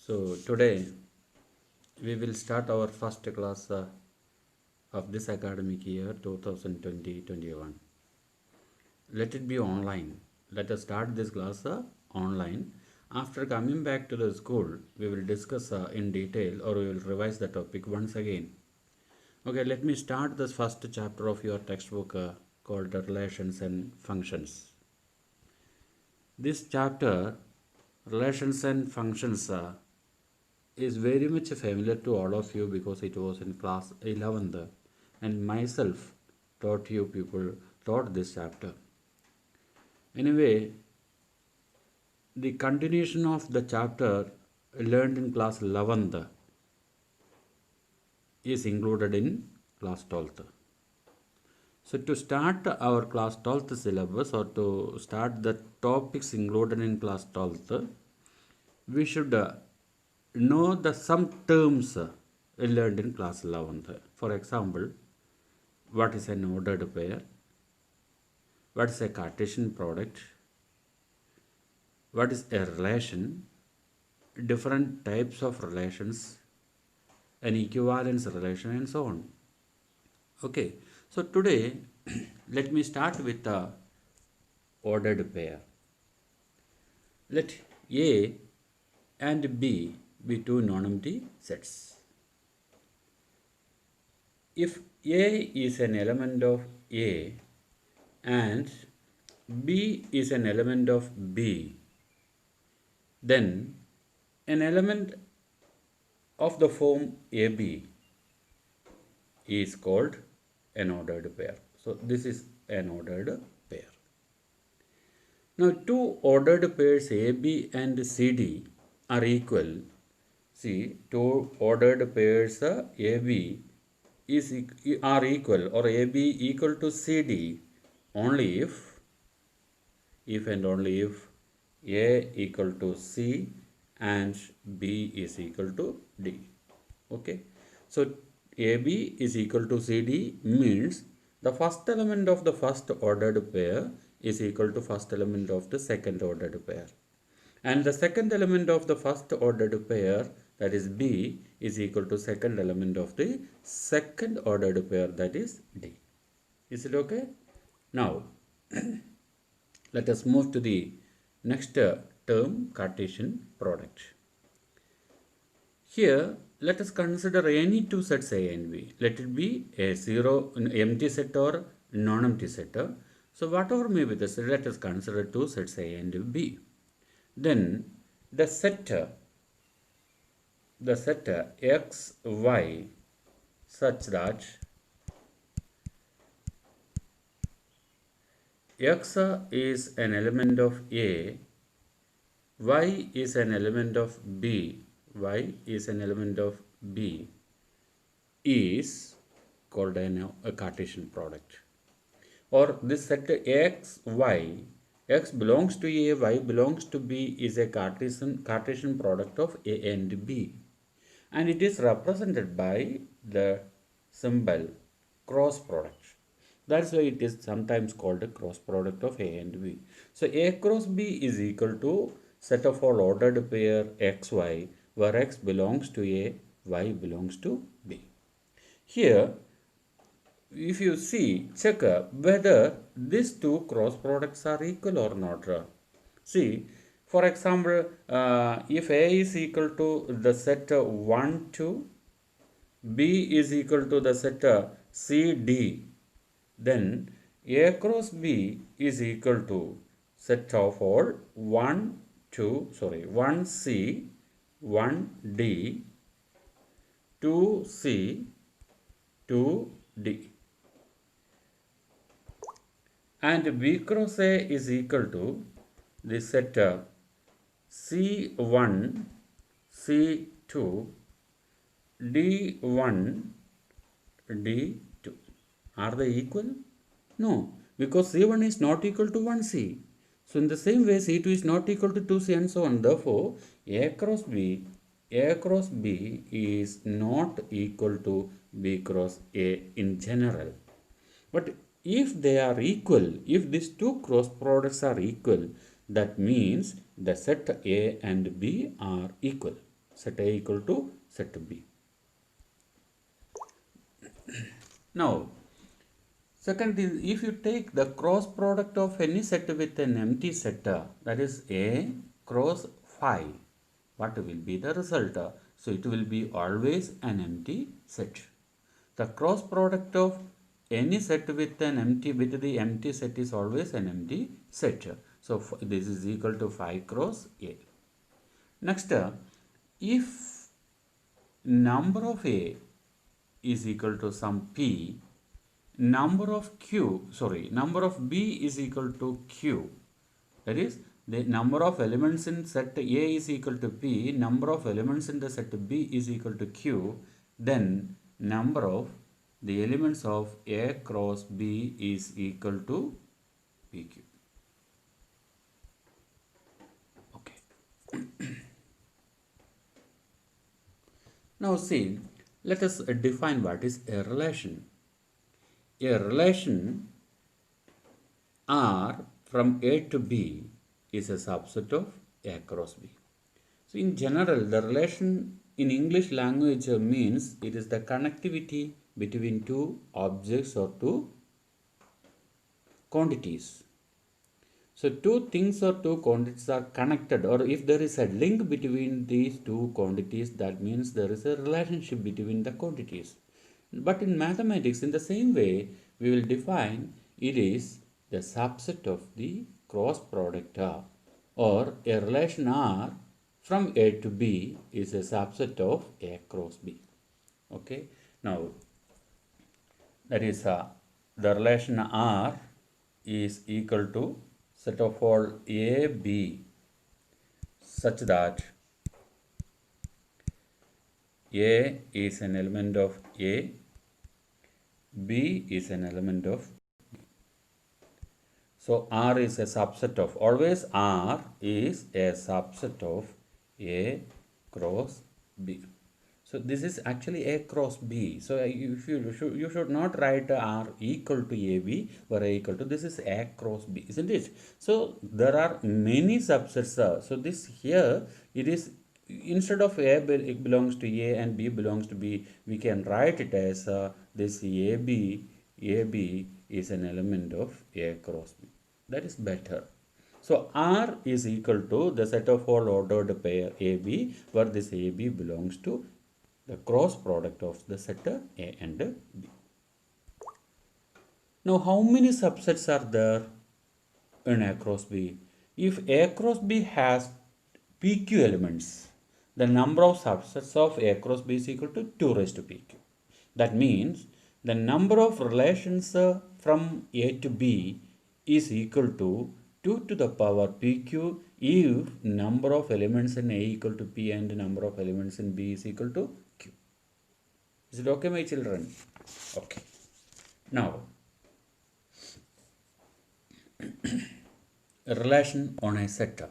So today we will start our first class of this academic year 2020-21. Let it be online. Let us start this class online. After coming back to the school, we will discuss in detail or we will revise the topic once again. Okay, let me start this first chapter of your textbook called Relations and Functions. This chapter, Relations and Functions, is very much familiar to all of you because it was in class 11th and myself taught this chapter. Anyway, the continuation of the chapter learned in class 11th is included in class 12th. So to start our class 12th syllabus or to start the topics included in class 12th, we should know some terms learned in class 11th. For example, what is an ordered pair? What is a Cartesian product? What is a relation? Different types of relations, an equivalence relation, and so on. Okay, so today let me start with the ordered pair. Let A and B be two non-empty sets. If A is an element of A and B is an element of B, then an element of the form AB is called an ordered pair. So this is an ordered pair. Now two ordered pairs AB and CD are equal. See, two ordered pairs AB are equal or AB equal to CD only if and only if A equal to C and B is equal to D. Okay. So AB is equal to CD means the first element of the first ordered pair is equal to first element of the second ordered pair. And the second element of the first ordered pair, that is B, is equal to second element of the second ordered pair, that is D. Is it okay? Now, let us move to the next term, Cartesian product. Here, let us consider any two sets A and B. Let it be a empty set or non-empty set. So, whatever may be the set, let us consider two sets A and B. Then, the set X, Y such that X is an element of A, Y is an element of B, Y is an element of B is called a Cartesian product. Or this set X, Y, X belongs to A, Y belongs to B is a Cartesian product of A and B. And it is represented by the symbol cross product. That's why it is sometimes called a cross product of A and B. So A cross B is equal to set of all ordered pair XY, where X belongs to A, Y belongs to B. Here, if you see, check whether these two cross products are equal or not. See, for example, if A is equal to the set 1, 2, B is equal to the set C, D, then A cross B is equal to set of all 1, 1C, 1D, 2C, 2D. And B cross A is equal to the set C1, C2, D1, D2. Are they equal? No, because C1 is not equal to 1C. So in the same way, C2 is not equal to 2C and so on. Therefore, A cross B is not equal to B cross A in general. But if they are equal, if these two cross products are equal, that means the set A and B are equal. set A equal to set B. Now, second is, if you take the cross product of any set with an empty set, that is A cross phi, what will be the result? So it will be always an empty set. The cross product of any set with the empty set is always an empty set. So this is equal to phi cross A. Next, if number of A is equal to some P, number of B is equal to Q. That is, the number of elements in set A is equal to P, number of elements in the set B is equal to Q, then number of the elements of A cross B is equal to PQ. Okay. Now see, let us define what is a relation. A relation R from A to B is a subset of A cross B. So in general, the relation in English language means it is the connectivity between two objects or two quantities. So two things or two quantities are connected, or if there is a link between these two quantities, that means there is a relationship between the quantities. But in mathematics, in the same way, we will define it is the subset of the cross product R, or a relation R from A to B is a subset of A cross B. Okay. Now, that is the relation R is equal to set of all A, B such that A is an element of A, B is an element of B. So R is a subset of, always R is a subset of A cross B. So this is actually A cross B. So if you should not write R equal to AB or A equal to, this is A cross B, isn't it? So there are many subsets. So this here, it is, instead of A belongs to A and B belongs to B, we can write it as this AB is an element of A cross B. That is better. So R is equal to the set of all ordered pair AB, where this AB belongs to the cross product of the set A and B. Now, how many subsets are there in A cross B? If A cross B has PQ elements, the number of subsets of A cross B is equal to 2 raised to PQ. That means the number of relations from A to B is equal to 2 to the power PQ if number of elements in A equal to P and number of elements in B is equal to Q. Is it okay, my children? Okay. Now, a relation on a set.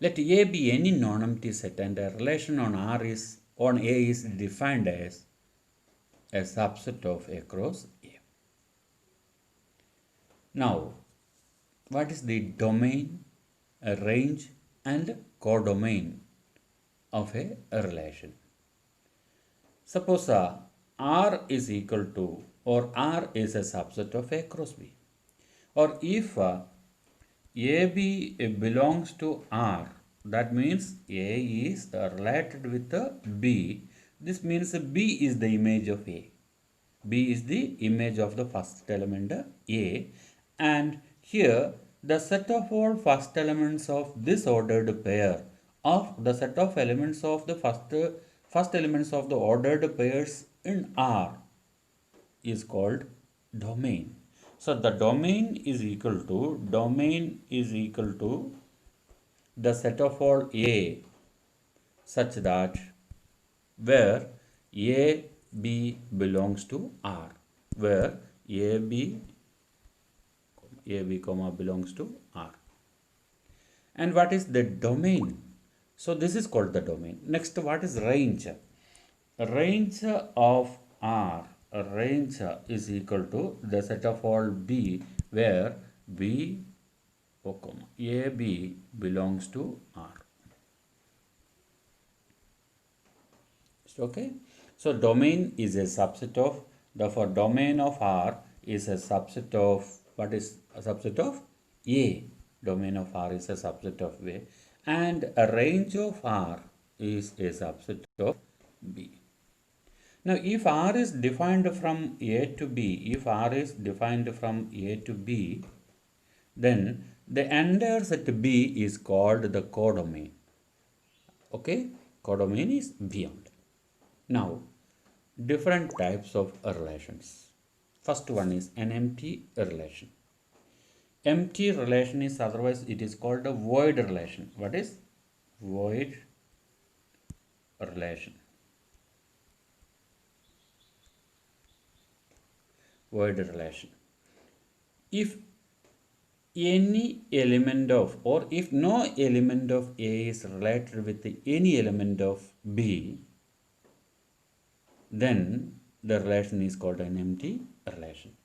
Let A be any non-empty set, and a relation on A is defined as a subset of A cross A. Now, what is the domain, a range, and codomain of a relation? Suppose R is equal to, or R is a subset of A cross B, or if AB belongs to R, that means A is related with B. This means B is the image of A. B is the image of the first element A, and here the set of all first elements of this ordered pair of the set of elements of the first elements of the ordered pairs in R is called domain. So the domain is equal to the set of all A such that where A, B belongs to R, where AB comma belongs to R. And what is the domain? So this is called the domain. Next, what is range? Range of R, range is equal to the set of all B where B, AB belongs to R. Okay, so domain is a subset of, therefore domain of R is a subset of, what is a subset of A? Domain of R is a subset of A, and a range of R is a subset of B. Now, if R is defined from A to B, if R is defined from A to B, then the entire set B is called the codomain. Okay, codomain is beyond. Now, different types of relations. First one is an empty relation. Empty relation is, otherwise it is called a void relation. What is void relation? Void relation. If any element of, or if no element of A is related with any element of B, then the relation is called an empty relation.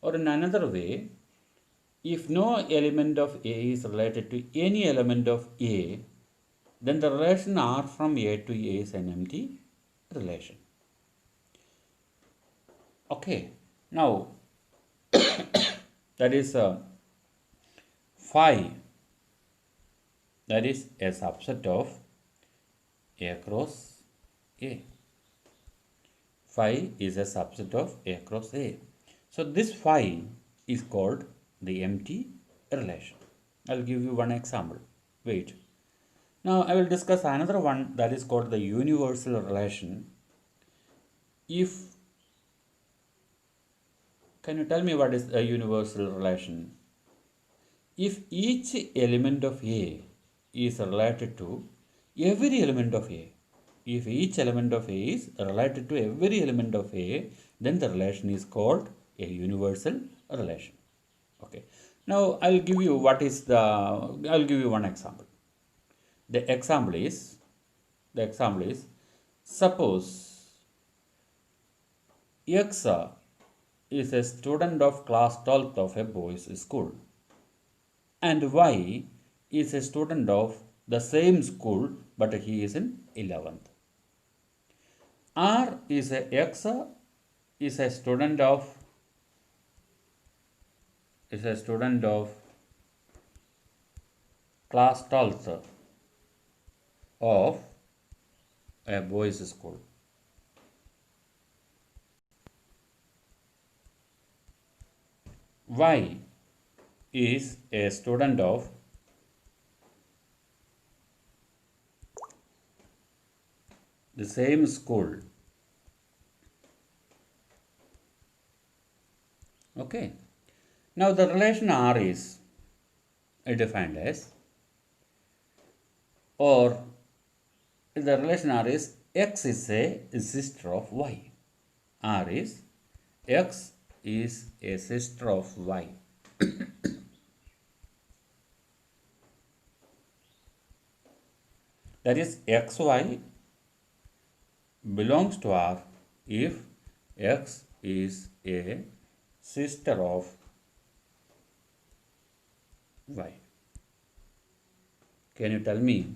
Or in another way, if no element of A is related to any element of A, then the relation R from A to A is an empty relation. Okay, now that is phi, that is a subset of A cross A. Phi is a subset of A cross A. So this phi is called the empty relation. I'll give you one example. Wait. Now I will discuss another one, that is called the universal relation. If, can you tell me what is a universal relation? If each element of A is related to every element of A, if each element of A is related to every element of A, then the relation is called a universal relation. Okay. Now I'll give you one example. The example is, suppose X is a student of class 12th of a boys' school, and Y is a student of the same school but he is in 11th. R is a X is a student of class 12th of a boys' school. Y is a student of the same school. Okay. Now the relation R is defined as, or the relation R is X is a sister of Y. R is X is a sister of Y. That is, XY belongs to R if X is a sister of Y. Can you tell me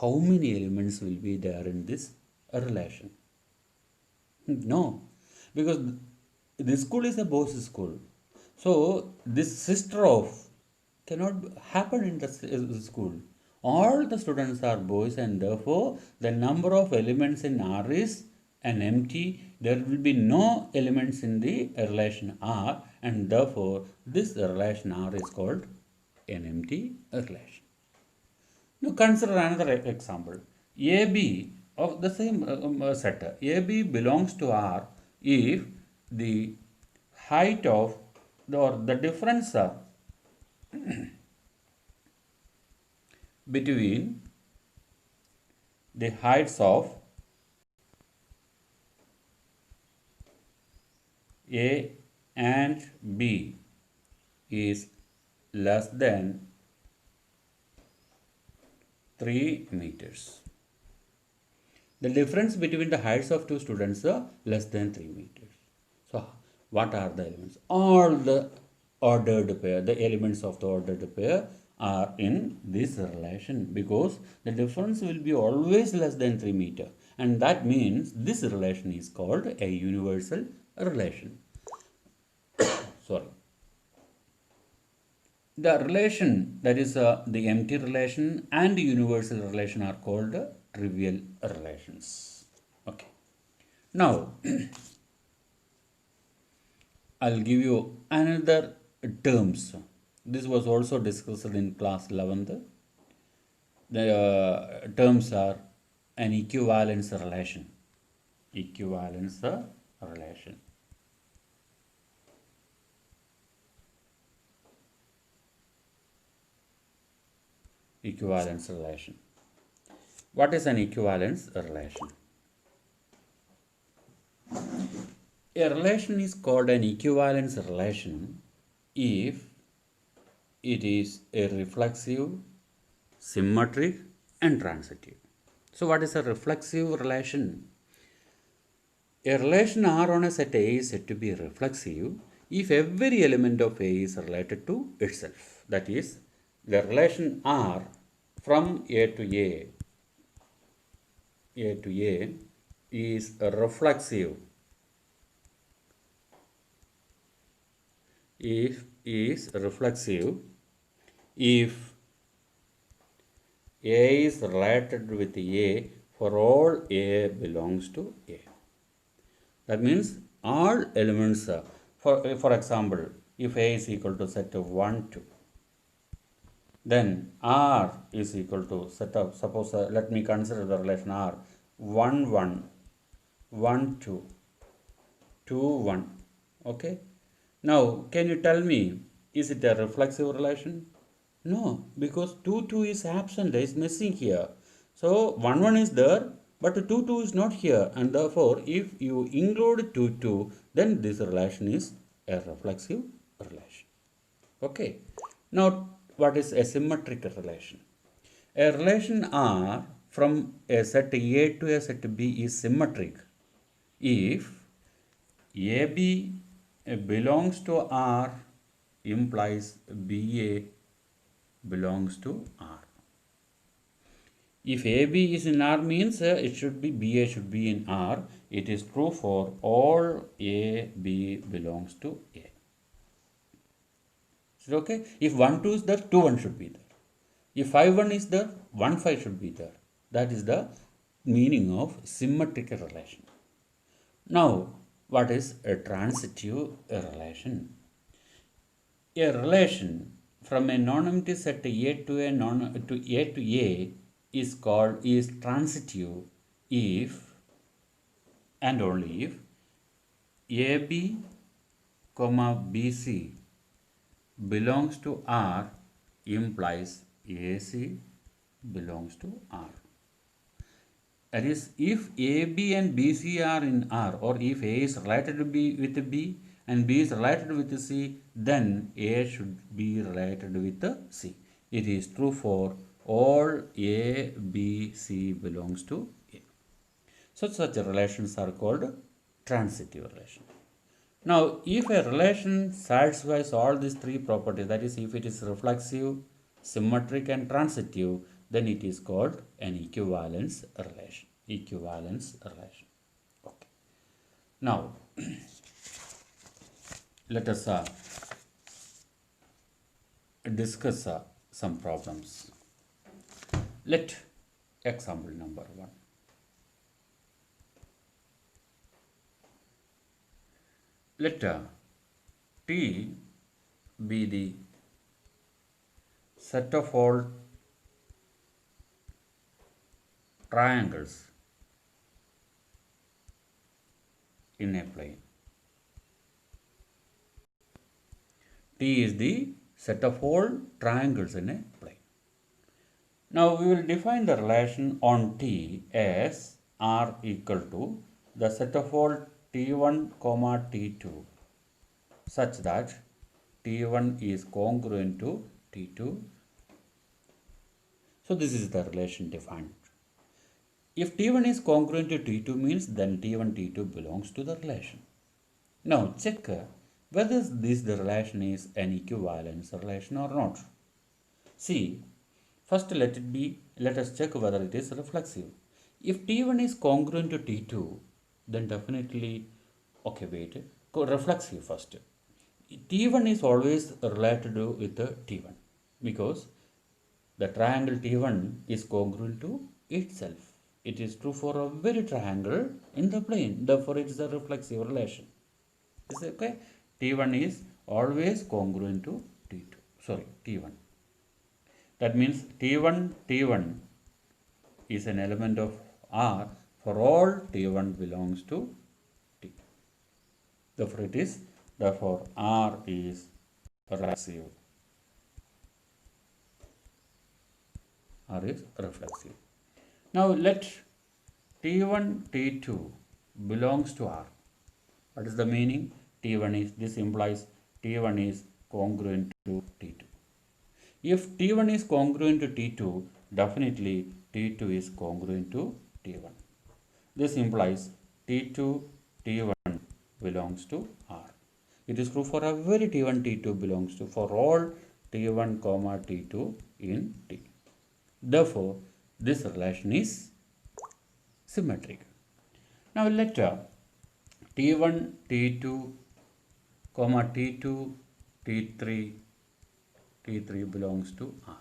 how many elements will be there in this relation? No, because this school is a boys' school. So this sister of cannot happen in the school. All the students are boys, and therefore the number of elements in R is an empty. There will be no elements in the relation R, and therefore this relation R is called an empty relation. Now consider another example. AB of the same set. AB belongs to R if the height of or the difference between the heights of A and B is less than 3 meters. The difference between the heights of two students are less than 3 meters. So, what are the elements? All the ordered pair, the elements of the ordered pair are in this relation, because the difference will be always less than 3 meter, and that means this relation is called a universal relation. Sorry. The relation, that is the empty relation and the universal relation, are called trivial relations. Okay. Now, I'll give you another terms. This was also discussed in class 11th. The terms are an equivalence relation. Equivalence relation. Equivalence relation. What is an equivalence relation? A relation is called an equivalence relation if it is a reflexive, symmetric, and transitive. So, what is a reflexive relation? A relation R on a set A is said to be reflexive if every element of A is related to itself. That is, the relation R from A to A is reflexive if A is related with A for all A belongs to A. That means all elements, for example, if A is equal to set of 1, 2, then R is equal to set of, suppose let me consider the relation R 1, 1, 1, 2, 2, 1. Okay. Now, can you tell me, is it a reflexive relation? No, because 2, 2 is absent, is missing here. So, 1, 1 is there, but 2, 2 is not here. And therefore, if you include 2, 2, then this relation is a reflexive relation. Okay. Now, what is a symmetric relation? A relation R from a set A to a set B is symmetric if AB belongs to R implies BA belongs to R. If AB is in R means it should be BA should be in R. It is true for all AB belongs to A. Is it okay? If 1 2 is there, 2 1 should be there. If 5 1 is there, 1 5 should be there. That is the meaning of symmetric relation. Now, what is a transitive relation? A relation from a non-empty set A to A is transitive if and only if AB, BC belongs to R implies AC belongs to R. That is, if AB and BC are in R, or if A is related to B with B and B is related with C, then A should be related with C. It is true for all A, B, C belongs to A. So, such relations are called transitive relations. Now, if a relation satisfies all these three properties, that is, if it is reflexive, symmetric, and transitive, then it is called an equivalence relation. Equivalence relation. Okay. Now, let us discuss some problems. Let example number 1. Let T be the set of all triangles in a plane. T is the set of all triangles in a plane. Now we will define the relation on T as R equal to the set of all T1, T2 such that T1 is congruent to T2. So this is the relation defined. If T1 is congruent to T2 means then T1, T2 belongs to the relation. Now check whether the relation is an equivalence relation or not. See, first let us check whether it is reflexive. If T1 is congruent to T2, then definitely, okay, wait, go reflexive first. T1 is always related with the T1 because the triangle T1 is congruent to itself. It is true for every triangle in the plane, therefore it is a reflexive relation. Is it okay? T1 is always congruent to T2. Sorry, T1. That means T1 is an element of R for all T1 belongs to T. Therefore R is reflexive. R is reflexive. Now let T1, T2 belongs to R. What is the meaning? T1 is, this implies T1 is congruent to T2. If T1 is congruent to T2, definitely T2 is congruent to T1. This implies T2, T1 belongs to R. It is true for every T1, T2 belongs to, for all T1, T2 in T. Therefore, this relation is symmetric. Now let T1, T2, T2, T3 belongs to R.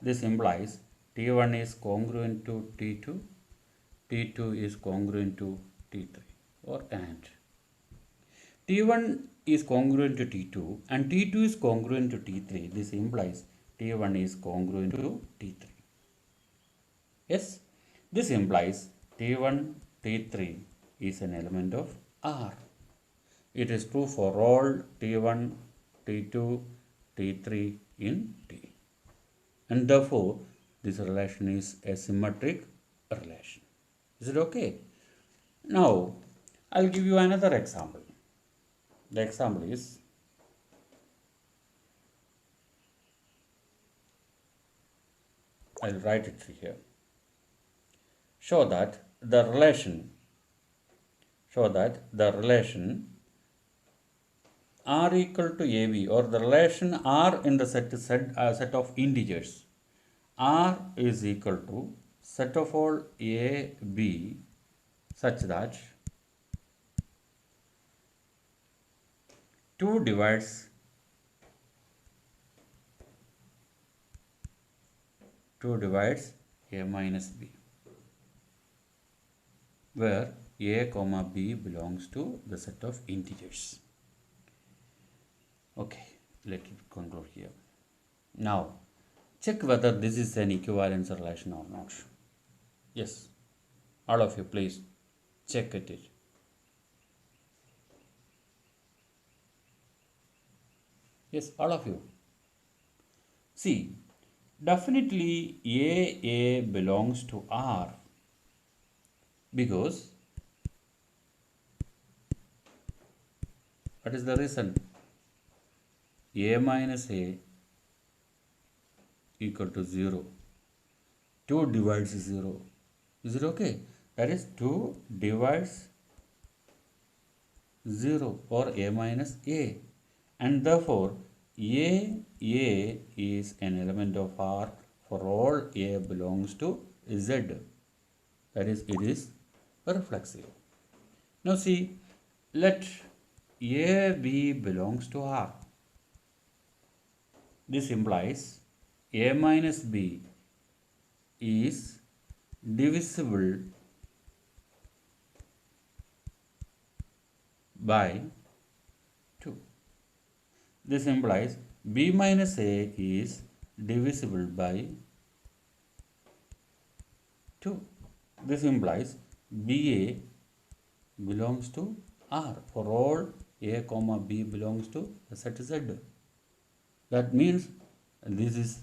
This implies T1 is congruent to T2, T2 is congruent to T3 or and. T1 is congruent to T2 and T2 is congruent to T3. This implies T1 is congruent to T3. Yes, this implies T1, T3 is an element of R. It is true for all T1, T2, T3 in T. And therefore, this relation is a symmetric relation. Is it okay? Now, I'll give you another example. The example is, I'll write it here. Show that the relation R equal to AB, or the relation R in the set of integers. R is equal to set of all A, B such that 2 divides A minus B, where A comma B belongs to the set of integers. Okay, let it conclude here. Now, check whether this is an equivalence relation or not. Yes, all of you please check it. Yes, all of you. See, definitely A belongs to R because what is the reason? A minus A equal to 0. 2 divides 0. Is it okay? That is 2 divides 0 or A minus A. And therefore, A is an element of R for all A belongs to Z. That is, it is reflexive. Now see, let AB belongs to R. This implies A minus B is divisible by 2. This implies B minus A is divisible by 2. This implies BA belongs to R for all A comma B belongs to the set Z. That means this is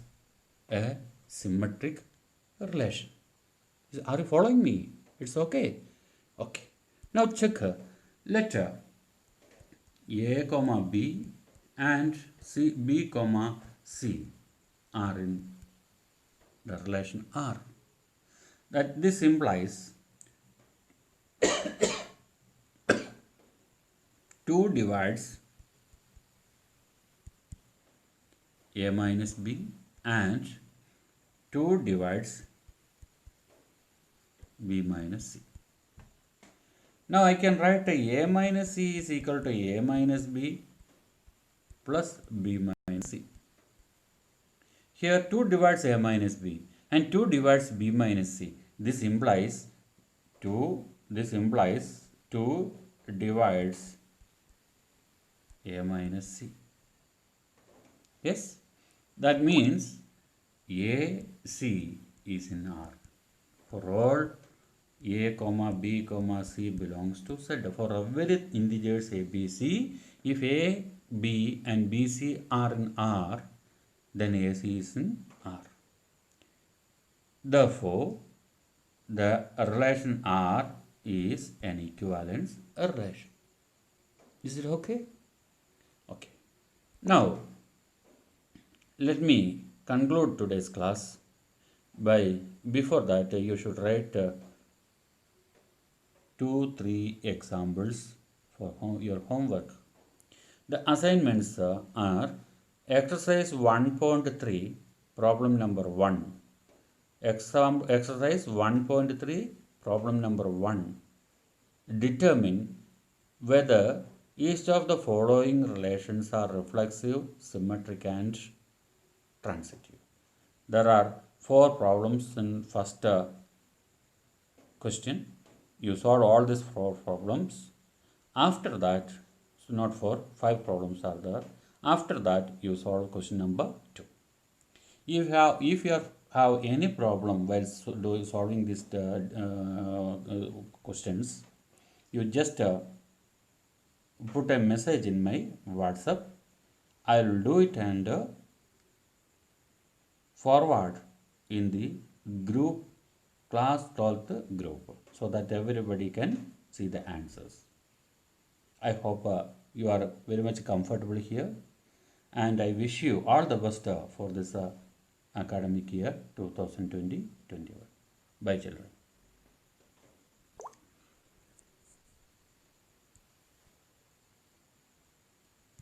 a symmetric relation. Are you following me? It's okay. Okay. Now check let A comma B and B comma C are in the relation R. That this implies 2 divides A minus B and 2 divides B minus C. Now I can write A minus C is equal to A minus B plus B minus C. Here 2 divides A minus B and 2 divides B minus C. This implies 2 divides A minus C. Yes, that means AC is in R. For all A comma B comma C belongs to Z. For every integers A, B, C, if A, B and B, C are in R, then AC is in R. Therefore, the relation R is an equivalence relation. Is it okay? Okay. Now, let me conclude today's class by, before that, you should write 2-3 examples for your homework. The assignments are exercise 1.3, problem number 1. Exercise 1.3, problem number 1. Determine whether each of the following relations are reflexive, symmetric and transitive. There are 4 problems in first question. You solve all these 4 problems. After that, so not 4, 5 problems are there. After that, you solve question number 2. If you have any problem while solving these questions, you just put a message in my WhatsApp. I will do it and forward in the group, class 12th group, so that everybody can see the answers. I hope you are very much comfortable here, and I wish you all the best for this academic year 2020-21. Bye children.